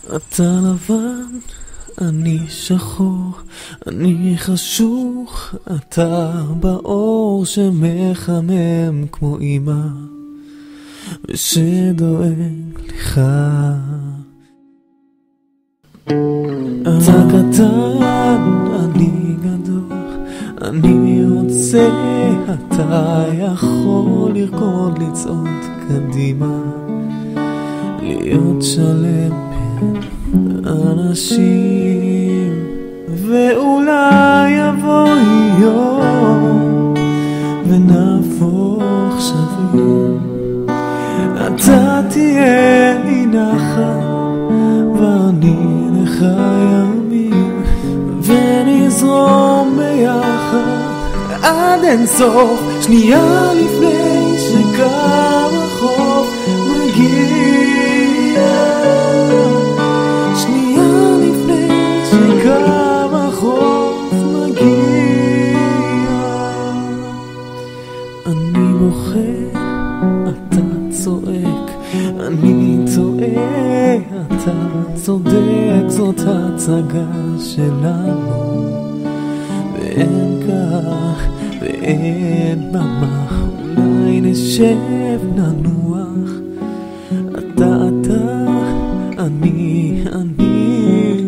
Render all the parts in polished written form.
אתה לבן, אני שחור, אני חשוך, אתה באור שמחמם כמו אמא ושדואג לך. אתה קטן, אני גדול, אני רוצה, אתה יכול לרקוד, לצעוד קדימה, להיות שלם בין אנשים. ואולי יבוא יום ונהפוך שווים, אתה תהיה לי נחת ואני לך ימים, ונזרום ביחד עד אין סוף. שנייה לפני שקר החוף מגיע, שנייה לפני שקר החוף מגיע. אני בוכה, אתה צועק, אני טועה, אתה צודק, זאת הצגה שלנו, ואין כך ואין במה, אולי נשב ננוח, אתה אני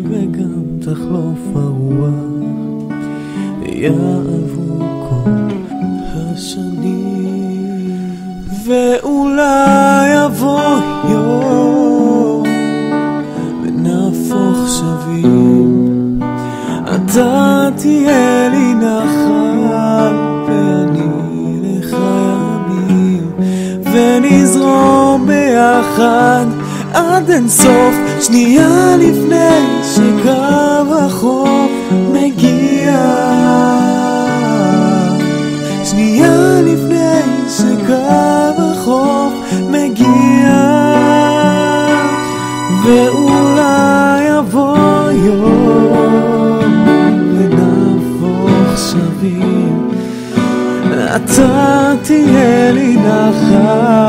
וגם תחלוף הרוח, יעברו כל השנים. ואולי יבוא יום ונהפוך שווים, אתה תהיה לי נחל ואני לך ימים, ונזרום ביחד עד אין סוף. שנייה לפני שקו החוף מגיע, שנייה לפני שקו החוף מגיע. ואולי יבוא יום ונהפוך שווים, אתה תהיה לי נחל